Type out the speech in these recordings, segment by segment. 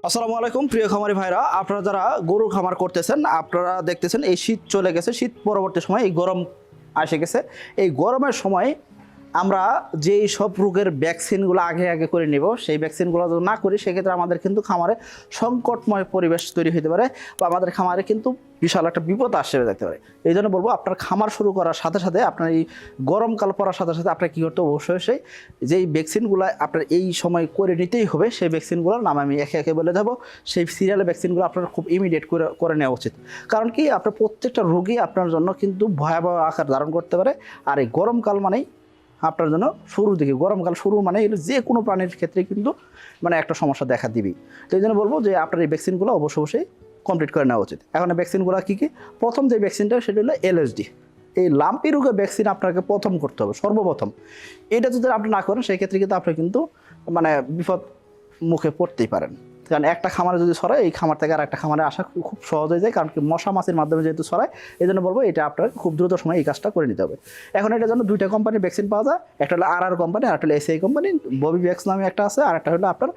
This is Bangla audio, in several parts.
আসসালামু আলাইকুম প্রিয় খামারি ভাইরা, আপনারা যারা গরুর খামার করতেছেন আপনারা দেখতেছেন এই শীত চলে গেছে, শীত পরবর্তী সময় এই গরম এসে গেছে। এই গরমের সময় আমরা যেই সব রোগের ভ্যাকসিনগুলো আগে আগে করে নেব, সেই ভ্যাকসিনগুলো যদি না করি সেক্ষেত্রে আমাদের কিন্তু খামারে সংকটময় পরিবেশ তৈরি হতে পারে বা আমাদের খামারে কিন্তু বিশাল একটা বিপদ আসে যেতে পারে। এই জন্য বলবো, আপনার খামার শুরু করার সাথে সাথে আপনার এই গরমকাল পড়ার সাথে সাথে আপনার কী করতে হবে, অবশ্যই যেই ভ্যাকসিনগুলো আপনার এই সময় করে নিতেই হবে সেই ভ্যাকসিনগুলোর নাম আমি একে একে বলে দেবো। সেই সিরিয়ালের ভ্যাকসিনগুলো আপনার খুব ইমিডিয়েট করে নেওয়া উচিত। কারণ কি, আপনার প্রত্যেকটা রোগী আপনার জন্য কিন্তু ভয়াবহ আকার ধারণ করতে পারে। আর এই গরমকাল মানেই আপনার জন্য শুরুর দিকে, গরমকাল শুরু মানে যে কোনো প্রাণীর ক্ষেত্রে কিন্তু মানে একটা সমস্যা দেখা দিবেই। তো এই জন্য বলবো যে আপনার এই ভ্যাকসিনগুলো অবশ্যই কমপ্লিট করে নেওয়া উচিত। এখন এই ভ্যাকসিনগুলো কী কী? প্রথম যে ভ্যাকসিনটা সেটা হলো এলএসডি। এই লাম্পি রোগের ভ্যাকসিন আপনাকে প্রথম করতে হবে, সর্বপ্রথম। এটা যদি আপনি না করেন সেক্ষেত্রে কিন্তু আপনি কিন্তু মানে বিপদ মুখে পড়তেই পারেন। কারণ একটা খামারে যদি ছড়ায়, এই খামার থেকে আর একটা খামারে আসা খুব সহজ হয়ে যায়। কারণ কি, মশা মাছির মাধ্যমে যেহেতু ছড়ায়, এই জন্য বলবো এটা আপনার খুব দ্রুত সময় এই কাজটা করে নিতে হবে। এখন এটার জন্য দুইটা কোম্পানির ভ্যাকসিন পাওয়া যায়, একটা হলো আর কোম্পানি, আর একটা হলো এসিআই কোম্পানি। ববি ভ্যাক্স নামে একটা আছে, আর একটা হলো আপনার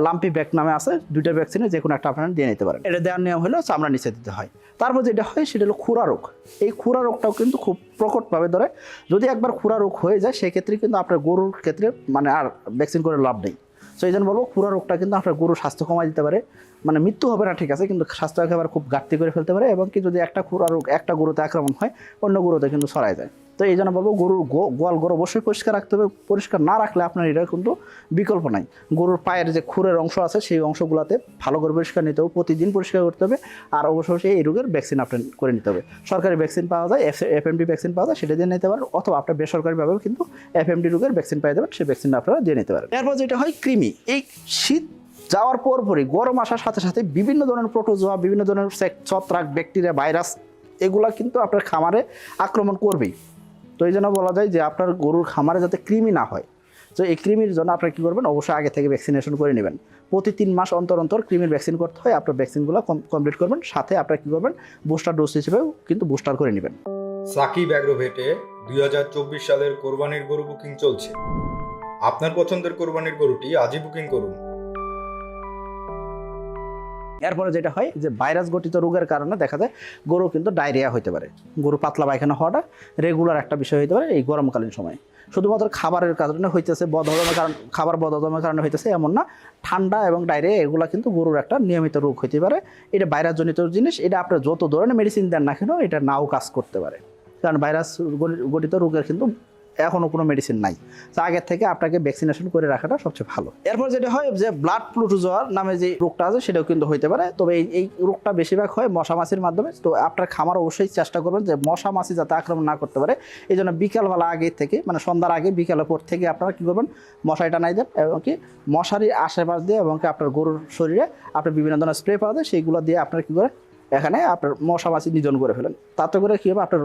লাম্পি ভ্যাক নামে আছে। দুইটা ভ্যাকসিনে যে কোনো একটা আপনারা দিয়ে নিতে পারেন। এটা দেওয়ার নিয়ম হলো চামড়া নিচে দিতে হয়। তারপর যেটা হয় সেটা হলো খুরা রোগ। এই খুরা রোগটাও কিন্তু খুব প্রকটভাবে ধরে। যদি একবার খুরা রোগ হয়ে যায় সেক্ষেত্রে কিন্তু আপনার গরুর ক্ষেত্রে মানে আর ভ্যাকসিন করে লাভ নেই। সো এই জন্য বলবো, খুরা রোগটা কিন্তু আপনার গরুর স্বাস্থ্য কমাই দিতে পারে। মানে মৃত্যু হবে না ঠিক আছে, কিন্তু স্বাস্থ্য একেবারে খুব ঘাটতি করে ফেলতে পারে। এবং কি, যদি একটা খুরা রোগ একটা গরুতে আক্রমণ হয়, অন্য গরুতে কিন্তু ছড়ায় যায়। তো এই জন্য বলবো, গরুর গোয়াল গরু অবশ্যই পরিষ্কার রাখতে হবে। পরিষ্কার না রাখলে আপনার এটা কিন্তু বিকল্প নাই। গরুর পায়ের যে খুরের অংশ আছে সেই অংশগুলোতে ভালো করে পরিষ্কার নিতে হবে, প্রতিদিন পরিষ্কার করতে হবে। আর অবশ্যই এই রোগের ভ্যাকসিন আপনি করে নিতে হবে। সরকারি ভ্যাকসিন পাওয়া যায়, এফএমডি ভ্যাকসিন পাওয়া যায়, সেটা দিয়ে নিতে পারেন। অথবা আপনার বেসরকারিভাবেও কিন্তু এফএমডি রোগের ভ্যাকসিন পেয়ে যাবেন, সেই ভ্যাকসিনটা আপনারা দিয়ে নিতে পারেন। এরপর যেটা হয় কৃমি। এই শীত যাওয়ার পরপরই গরম আসার সাথে সাথে বিভিন্ন ধরনের প্রোটোজোয়া, বিভিন্ন ধরনের ছত্রাক, ব্যাকটেরিয়া, ভাইরাস এগুলা কিন্তু আপনার খামারে আক্রমণ করবেই। তো এই জন্য বলা যায় যে আপনার গরুর খামারে যাতে কৃমি না হয়, তো এই কৃমির জন্য আপনারা কী করবেন, অবশ্যই আগে থেকে ভ্যাকসিনেশন করে নেবেন। প্রতি 3 মাস অন্তর অন্তর কৃমির ভ্যাকসিন করতে হয়। আপনার ভ্যাকসিনগুলো কমপ্লিট করবেন। সাথে আপনারা কী করবেন, বুস্টার ডোজ হিসেবেও কিন্তু বুস্টার করে নেবেন। সাকিব অ্যাগ্রোভেটে 2024 সালের কোরবানির গরু বুকিং চলছে। আপনার পছন্দের কোরবানির গরুটি আজই বুকিং করুন। এরপরে যেটা হয় যে ভাইরাস গঠিত রোগের কারণে দেখা যায় গরু কিন্তু ডায়রিয়া হতে পারে। গরু পাতলা পায়খানা হওয়াটা রেগুলার একটা বিষয় হতে পারে এই গরমকালীন সময়। শুধুমাত্র খাবারের কারণে হইতেছে, বদহজমের কারণে, খাবার বদহজমের কারণে হইতেছে এমন না। ঠান্ডা এবং ডায়রিয়া এগুলো কিন্তু গরুর একটা নিয়মিত রোগ হতে পারে। এটা ভাইরাসজনিত জিনিস। এটা আপনার যত ধরনের মেডিসিন দেন না কেন, এটা নাও কাজ করতে পারে। কারণ ভাইরাস গঠিত রোগের কিন্তু এখনও কোনো মেডিসিন নাই। তো আগের থেকে আপনাকে ভ্যাকসিনেশন করে রাখাটা সবচেয়ে ভালো। এরপর যেটা হয় যে ব্লাড প্রোটোজোয়া নামে যে রোগটা আছে সেটাও কিন্তু হইতে পারে। তবে এই রোগটা বেশিরভাগ হয় মশা মাছির মাধ্যমে। তো আপনার খামার অবশ্যই চেষ্টা করবেন যে মশা মাছি যাতে আক্রমণ না করতে পারে। এই জন্য বিকালবেলা আগে থেকে, মানে সন্ধ্যার আগে বিকালের পর থেকে আপনারা কী করবেন, মশারি টানাই দেন। এবং কি মশারির আশেপাশ দিয়ে এবং কি আপনার গরুর শরীরে আপনার বিভিন্ন ধরনের স্প্রে পাওয়া যায়, সেইগুলো দিয়ে আপনারা কী করেন, এখানে আপনার মশা মাছি নিধন করে ফেলেন। তাতে করে কী হবে, আপনার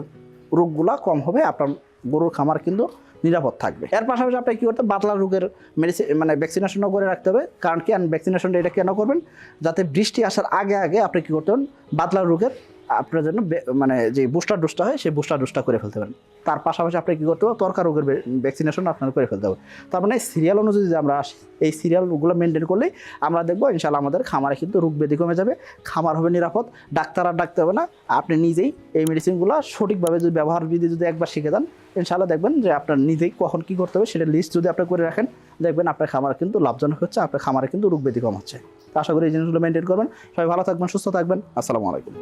রোগগুলো কম হবে, আপনার গরুর খামার কিন্তু নিরাপদ থাকবে। এর পাশাপাশি আপনি কী করতে, বাতলা রোগের মেডিসিন মানে ভ্যাকসিনেশনও করে রাখতে হবে। কারণ কি, ভ্যাকসিনেশনটা এটা কেন করবেন, যাতে বৃষ্টি আসার আগে আগে আপনি কী করতে পারেন, বাতলা রোগের আপনার জন্য মানে যে বুস্টার ডোজটা হয় সেই বুস্টার ডোজটা করে ফেলতে পারেন। তার পাশাপাশি আপনি কী করতে হবে, তরকা রোগের ভ্যাকসিনেশন আপনার করে ফেলতে হবে। তার মানে সিরিয়াল অনুযায়ী যে আমরা আসি, এই সিরিয়ালগুলো মেনটেন করলেই আমরা দেখবো ইনশাআল্লাহ আমাদের খামারে কিন্তু রোগ ব্যাধি কমে যাবে, খামার হবে নিরাপদ, ডাক্তার আর ডাকতে হবে না। আপনি নিজেই এই মেডিসিনগুলো সঠিকভাবে যদি ব্যবহার বিধি যদি একবার শিখে যান, ইনশাআল্লাহ দেখবেন যে আপনার নিজেই কখন কী করতে হবে সেটা লিস্ট যদি আপনি করে রাখেন, দেখবেন আপনার খামার কিন্তু লাভজনক হচ্ছে, আপনার খামারে কিন্তু রোগ ব্যাধি কম হচ্ছে। তো আশা করি এই জিনিসগুলো মেনটেন করবেন। সবাই ভালো থাকবেন, সুস্থ থাকবেন। আসসালামু আলাইকুম।